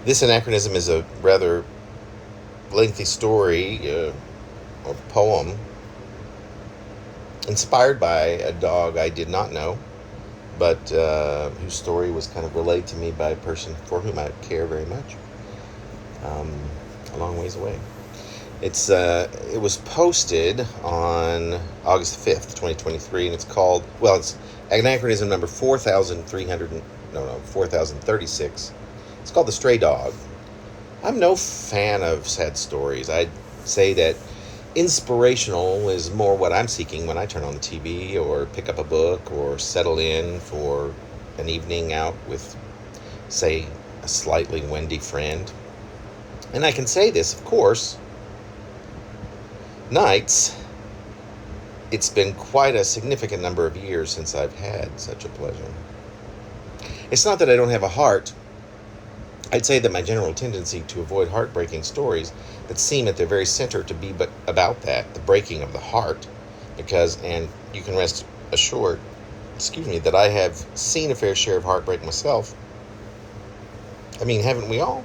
This anachronism is a rather lengthy story or poem inspired by a dog I did not know, but whose story was kind of relayed to me by a person for whom I care very much, um, a long ways away. It was posted on August 5th, 2023, and it's called, well, it's anachronism number 4,300, no, 4,036. It's called The Stray Dog. I'm no fan of sad stories. I'd say that inspirational is more what I'm seeking when I turn on the TV or pick up a book or settle in for an evening out with, say, a slightly windy friend. And I can say this, of course, nights. It's been quite a significant number of years since I've had such a pleasure. It's not that I don't have a heart. I'd say that my general tendency to avoid heartbreaking stories that seem at their very center to be but about that, the breaking of the heart, because, and you can rest assured, that I have seen a fair share of heartbreak myself. I mean, haven't we all?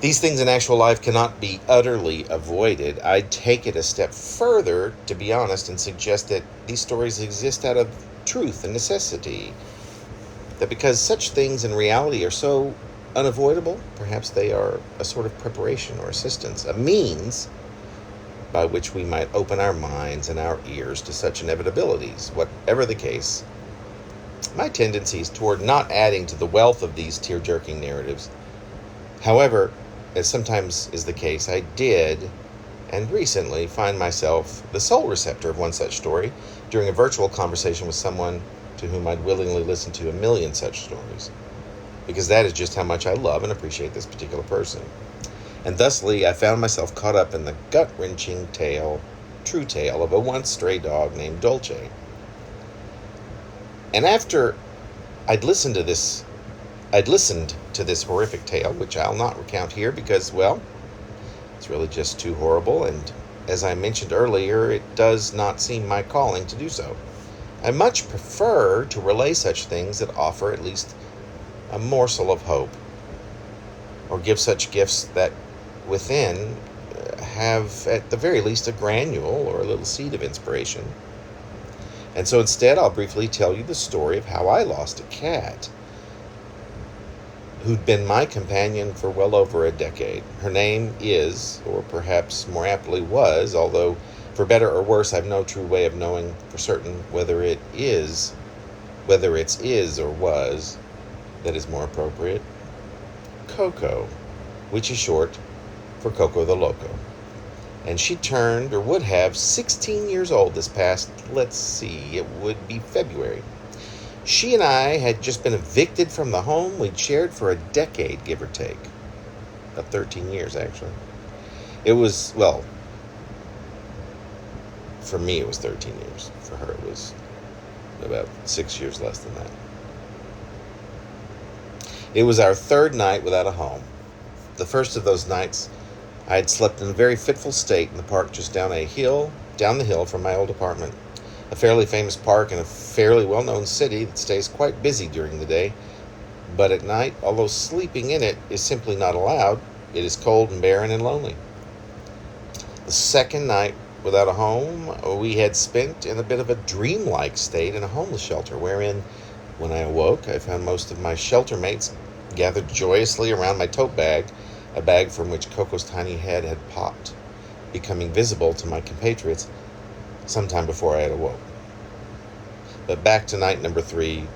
These things in actual life cannot be utterly avoided. I'd take it a step further, to be honest, and suggest that these stories exist out of truth and necessity. That because such things in reality are so unavoidable, perhaps they are a sort of preparation or assistance, a means by which we might open our minds and our ears to such inevitabilities. Whatever the case, my tendency is toward not adding to the wealth of these tear-jerking narratives. However, as sometimes is the case, I did, and recently, find myself the sole receptor of one such story during a virtual conversation with someone to whom I'd willingly listen to a million such stories, because that is just how much I love and appreciate this particular person. And thusly, I found myself caught up in the gut-wrenching true tale of a once stray dog named Dolce. And after I'd listened to this horrific tale, which I'll not recount here because, well, it's really just too horrible, and as I mentioned earlier, it does not seem my calling to do so. I much prefer to relay such things that offer at least a morsel of hope, or give such gifts that within have at the very least a granule or a little seed of inspiration. And so instead, I'll briefly tell you the story of how I lost a cat who'd been my companion for well over a decade. Her name is, or perhaps more aptly was, although for better or worse, I've no true way of knowing for certain whether it's is or was that is more appropriate, Coco, which is short for Coco the Loco. And she turned, or would have, 16 years old this past, it would be February. She and I had just been evicted from the home we'd shared for a decade, give or take. About 13 years, actually. It was, well, for me it was 13 years. For her it was about 6 years less than that. It was our third night without a home. The first of those nights, I had slept in a very fitful state in the park just down the hill from my old apartment. A fairly famous park in a fairly well-known city that stays quite busy during the day, but at night, although sleeping in it is simply not allowed, it is cold and barren and lonely. The second night without a home, we had spent in a bit of a dreamlike state in a homeless shelter, wherein, when I awoke, I found most of my shelter mates gathered joyously around my tote bag, a bag from which Coco's tiny head had popped, becoming visible to my compatriots sometime before I had awoke. But back to night number 3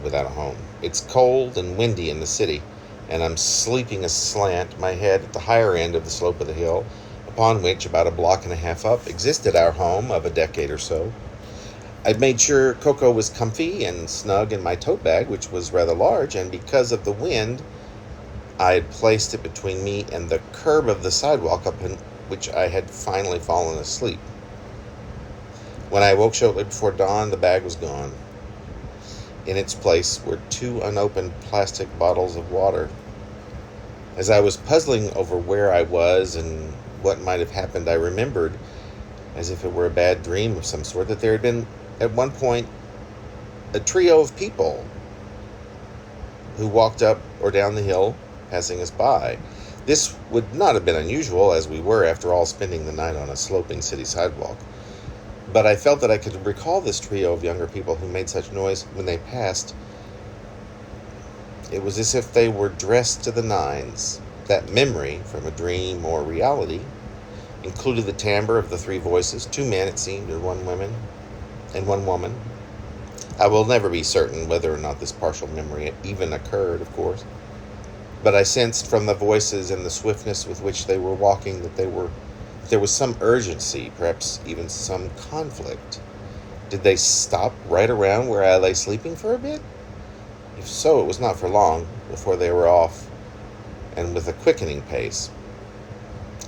without a home. It's cold and windy in the city, and I'm sleeping aslant, my head at the higher end of the slope of the hill, upon which, about a block and a half up, existed our home of a decade or so. I'd made sure Coco was comfy and snug in my tote bag, which was rather large, and because of the wind, I had placed it between me and the curb of the sidewalk upon which I had finally fallen asleep. When I awoke shortly before dawn, the bag was gone. In its place were 2 unopened plastic bottles of water. As I was puzzling over where I was and what might have happened, I remembered, as if it were a bad dream of some sort, that there had been, at one point, a trio of people who walked up or down the hill, passing us by. This would not have been unusual, as we were, after all, spending the night on a sloping city sidewalk. But I felt that I could recall this trio of younger people who made such noise when they passed. It was as if they were dressed to the nines. That memory, from a dream or reality, included the timbre of the three voices, 2 men, it seemed, and 1 woman. I will never be certain whether or not this partial memory even occurred, of course. But I sensed from the voices and the swiftness with which they were walking that there was some urgency, perhaps even some conflict. Did they stop right around where I lay sleeping for a bit? If so, it was not for long before they were off, and with a quickening pace.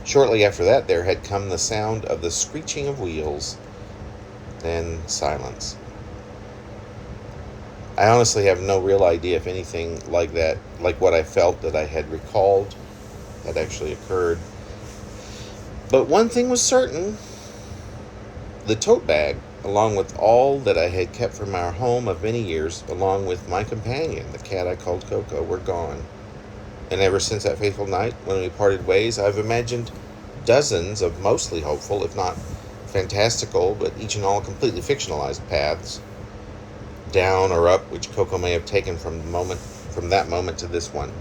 Shortly after that, there had come the sound of the screeching of wheels, then silence. I honestly have no real idea if anything like that, like what I felt that I had recalled, had actually occurred. But one thing was certain. The tote bag, along with all that I had kept from our home of many years, along with my companion, the cat I called Coco, were gone. And ever since that fateful night when we parted ways, I've imagined dozens of mostly hopeful, if not fantastical, but each and all completely fictionalized paths, down or up, which Coco may have taken from that moment to this one.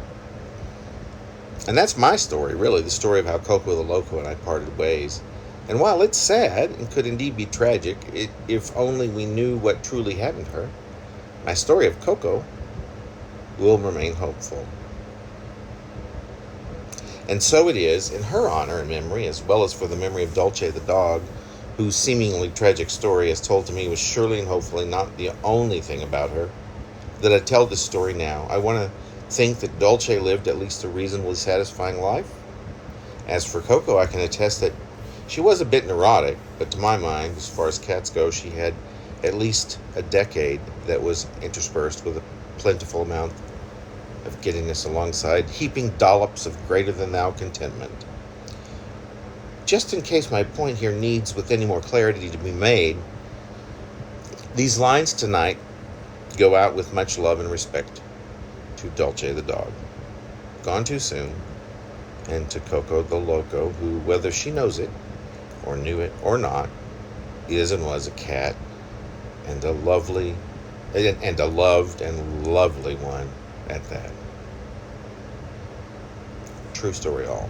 And that's my story, really, the story of how Coco the Loco and I parted ways. And while it's sad and could indeed be tragic, if only we knew what truly happened to her, my story of Coco will remain hopeful. And so it is, in her honor and memory, as well as for the memory of Dulce the dog, whose seemingly tragic story, as told to me, was surely and hopefully not the only thing about her, that I tell this story now. I want to think that Dulce lived at least a reasonably satisfying life. As for Coco, I can attest that she was a bit neurotic, but to my mind, as far as cats go, she had at least a decade that was interspersed with a plentiful amount of giddiness alongside heaping dollops of greater-than-thou contentment. Just in case my point here needs with any more clarity to be made, these lines tonight go out with much love and respect to Dulce the dog, gone too soon, and to Coco the Loco, who, whether she knows it, or knew it, or not, is and was a cat, and a loved and lovely one at that. True story all.